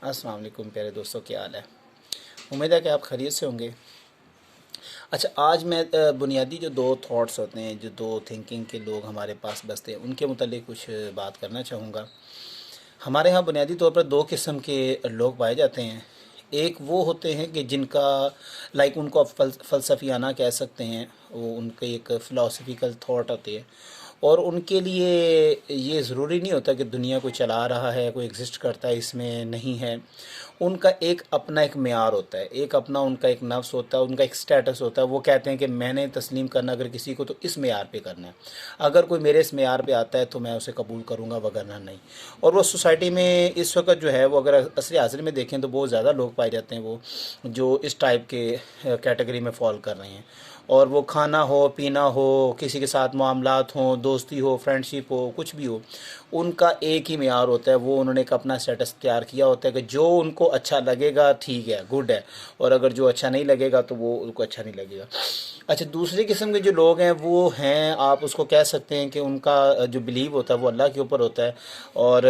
السلام علیکم پیارے دوستوں، کیا حال ہے؟ امید ہے کہ آپ خیریت سے ہوں گے۔ اچھا، آج میں بنیادی جو دو تھاٹس ہوتے ہیں، جو دو تھنکنگ کے لوگ ہمارے پاس بستے ہیں، ان کے متعلق کچھ بات کرنا چاہوں گا۔ ہمارے ہاں بنیادی طور پر دو قسم کے لوگ پائے جاتے ہیں۔ ایک وہ ہوتے ہیں کہ جن کا ان کو آپ فلسفیانہ کہہ سکتے ہیں، وہ ان کے ایک فلاسفیکل تھاٹ ہوتے ہیں، اور ان کے لیے یہ ضروری نہیں ہوتا کہ دنیا کو چلا رہا ہے، کوئی ایگزسٹ کرتا ہے، اس میں نہیں ہے۔ ان کا ایک اپنا ایک معیار ہوتا ہے، ایک اپنا ان کا ایک نفس ہوتا ہے، ان کا ایک سٹیٹس ہوتا ہے۔ وہ کہتے ہیں کہ میں نے تسلیم کرنا اگر کسی کو تو اس معیار پہ کرنا ہے، اگر کوئی میرے اس معیار پہ آتا ہے تو میں اسے قبول کروں گا، وگرنہ نہیں۔ اور وہ سوسائٹی میں اس وقت جو ہے، وہ اگر عصر حاضر میں دیکھیں تو بہت زیادہ لوگ پائے جاتے ہیں وہ جو اس ٹائپ کے کیٹیگری میں فال کر رہے ہیں۔ اور وہ کھانا ہو، پینا ہو، کسی کے ساتھ معاملات ہوں، دوستی ہو، فرینڈشپ ہو، کچھ بھی ہو، ان کا ایک ہی معیار ہوتا ہے۔ وہ انہوں نے ایک اپنا سٹیٹس تیار کیا ہوتا ہے کہ جو ان کو اچھا لگے گا ٹھیک ہے، گڈ ہے، اور اگر جو اچھا نہیں لگے گا تو وہ ان کو اچھا نہیں لگے گا۔ اچھا، دوسری قسم کے جو لوگ ہیں وہ ہیں، آپ اس کو کہہ سکتے ہیں کہ ان کا جو بلیو ہوتا ہے وہ اللہ کے اوپر ہوتا ہے، اور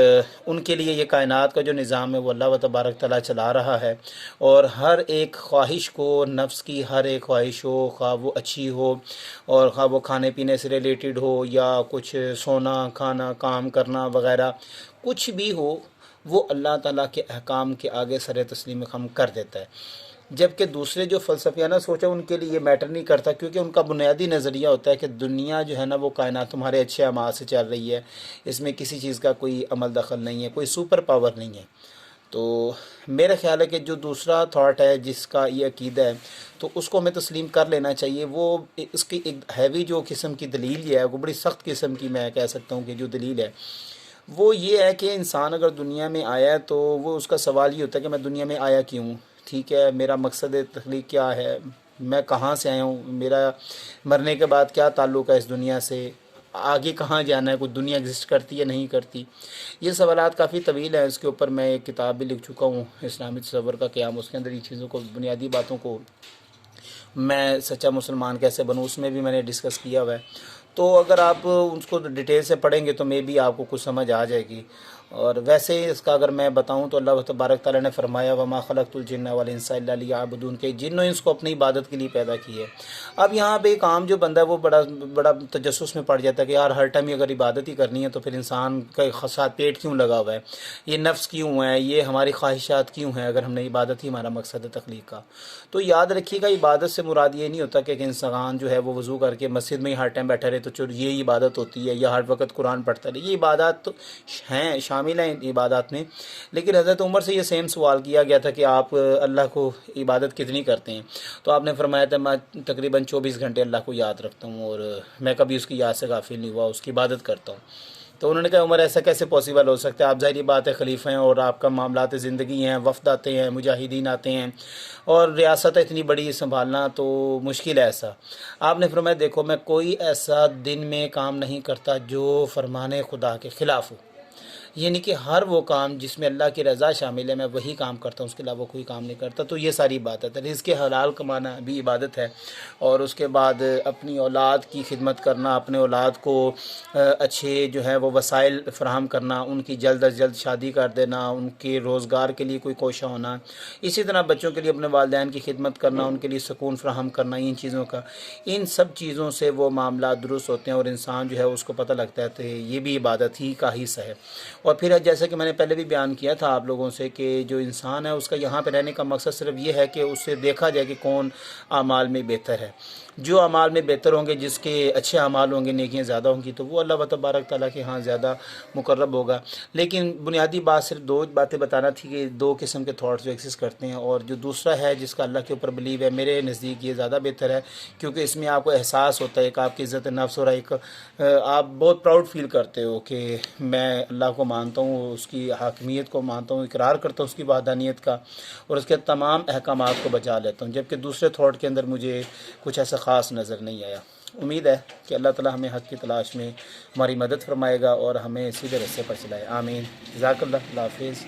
ان کے لیے یہ کائنات کا جو نظام ہے وہ اللہ و تبارک تعالیٰ چلا رہا ہے، اور ہر ایک خواہش کو، نفس کی ہر ایک خواہش ہو، خواہ وہ اچھی ہو، اور خواہ وہ کھانے پینے سے ریلیٹڈ ہو، یا کچھ سونا کھانا کام کرنا وغیرہ، کچھ بھی ہو، وہ اللہ تعالیٰ کے احکام کے آگے سر تسلیم خم کر دیتا ہے۔ جبکہ دوسرے جو فلسفیانہ سوچ ہے، ان کے لیے یہ میٹر نہیں کرتا، کیونکہ ان کا بنیادی نظریہ ہوتا ہے کہ دنیا جو ہے نا وہ کائنات تمہارے اچھے اعمال سے چل رہی ہے، اس میں کسی چیز کا کوئی عمل دخل نہیں ہے، کوئی سپر پاور نہیں ہے۔ تو میرا خیال ہے کہ جو دوسرا تھاٹ ہے جس کا یہ عقیدہ ہے، تو اس کو ہمیں تسلیم کر لینا چاہیے۔ وہ اس کی ایک ہیوی جو قسم کی دلیل ہے، وہ بڑی سخت قسم کی میں کہہ سکتا ہوں کہ جو دلیل ہے وہ یہ ہے کہ انسان اگر دنیا میں آیا ہے تو وہ اس کا سوال یہ ہوتا ہے کہ میں دنیا میں آیا کیوں؟ ٹھیک ہے، میرا مقصد تخلیق کیا ہے، میں کہاں سے آیا ہوں، میرا مرنے کے بعد کیا تعلق ہے اس دنیا سے، آگے کہاں جانا ہے، کوئی دنیا ایگزسٹ کرتی ہے نہیں کرتی۔ یہ سوالات کافی طویل ہیں، اس کے اوپر میں ایک کتاب بھی لکھ چکا ہوں، اسلامی تصور کا قیام۔ اس کے اندر یہ چیزوں کو، بنیادی باتوں کو، میں سچا مسلمان کیسے بنوں، اس میں بھی میں نے ڈسکس کیا ہوا ہے۔ تو اگر آپ اس کو ڈیٹیل سے پڑھیں گے تو مے بی آپ کو کچھ سمجھ آ جائے گی۔ اور ویسے اس کا اگر میں بتاؤں تو اللہ تبارک تعالیٰ نے فرمایا وما خلقت الجن والانس الا لیعبدون، کہ جن و انس کو اپنی عبادت کے لیے پیدا کی ہے۔ اب یہاں پہ ایک عام جو بندہ ہے وہ بڑا بڑا تجسس میں پڑ جاتا ہے کہ یار ہر ٹائم اگر عبادت ہی کرنی ہے تو پھر انسان کا ساتھ پیٹ کیوں لگا ہوا ہے، یہ نفس کیوں ہے، یہ ہماری خواہشات کیوں ہیں، اگر ہم نے عبادت ہی ہمارا مقصد ہے تخلیق کا۔ تو یاد رکھیے گا، عبادت سے مراد یہ نہیں ہوتا کہ ایک انسان جو ہے وہ وضو کر کے مسجد میں ہی ہر ٹائم بیٹھا رہے تو یہ عبادت ہوتی ہے، یا ہر وقت قرآن پڑھتا رہے۔ یہ عبادات تو ہیں، شامل ہیں عبادات میں، لیکن حضرت عمر سے یہ سیم سوال کیا گیا تھا کہ آپ اللہ کو عبادت کتنی کرتے ہیں؟ تو آپ نے فرمایا تھا میں تقریباً 24 گھنٹے اللہ کو یاد رکھتا ہوں، اور میں کبھی اس کی یاد سے غافل نہیں ہوا، اس کی عبادت کرتا ہوں۔ تو انہوں نے کہا عمر ایسا کیسے پاسبل ہو سکتا ہے، آپ ظاہری بات ہے خلیفہ ہیں اور آپ کا معاملات زندگی ہیں، وفد آتے ہیں، مجاہدین آتے ہیں، اور ریاست اتنی بڑی سنبھالنا تو مشکل ہے ایسا۔ آپ نے فرمایا دیکھو میں کوئی ایسا دن میں کام نہیں کرتا جو فرمان خدا کے خلاف ہو، یعنی کہ ہر وہ کام جس میں اللہ کی رضا شامل ہے میں وہی کام کرتا ہوں، اس کے علاوہ کوئی کام نہیں کرتا۔ تو یہ ساری عبادت ہے، رزق حلال کمانا بھی عبادت ہے، اور اس کے بعد اپنی اولاد کی خدمت کرنا، اپنے اولاد کو اچھے جو ہے وہ وسائل فراہم کرنا، ان کی جلد از جلد شادی کر دینا، ان کے روزگار کے لیے کوئی کوشاں ہونا، اسی طرح بچوں کے لیے اپنے والدین کی خدمت کرنا، ان کے لیے سکون فراہم کرنا، ان چیزوں کا، ان سب چیزوں سے وہ معاملات درست ہوتے ہیں، اور انسان جو ہے اس کو پتہ لگتا ہے کہ یہ بھی عبادت ہی کا حصہ ہے۔ اور پھر جیسا کہ میں نے پہلے بھی بیان کیا تھا آپ لوگوں سے کہ جو انسان ہے اس کا یہاں پہ رہنے کا مقصد صرف یہ ہے کہ اس سے دیکھا جائے کہ کون اعمال میں بہتر ہے۔ جو اعمال میں بہتر ہوں گے، جس کے اچھے اعمال ہوں گے، نیکیاں زیادہ ہوں گی، تو وہ اللہ و تبارک تعالیٰ کے ہاں زیادہ مقرب ہوگا۔ لیکن بنیادی بات صرف دو باتیں بتانا تھی کہ دو قسم کے تھاٹس جو ایکسس کرتے ہیں، اور جو دوسرا ہے جس کا اللہ کے اوپر بلیو ہے، میرے نزدیک یہ زیادہ بہتر ہے، کیونکہ اس میں آپ کو احساس ہوتا ہے کہ آپ کی عزت نفس، اور ایک آپ بہت پراؤڈ فیل کرتے ہو کہ میں اللہ کو مانتا ہوں، اس کی حاکمیت کو مانتا ہوں، اقرار کرتا ہوں اس کی وحدانیت کا، اور اس کے تمام احکامات کو بجا لیتا ہوں۔ جبکہ دوسرے تھاٹ کے اندر مجھے کچھ ایسا خاص نظر نہیں آیا۔ امید ہے کہ اللہ تعالی ہمیں حق کی تلاش میں ہماری مدد فرمائے گا اور ہمیں سیدھے راستے پر چلائے۔ آمین۔ جزاک اللہ، اللہ حافظ۔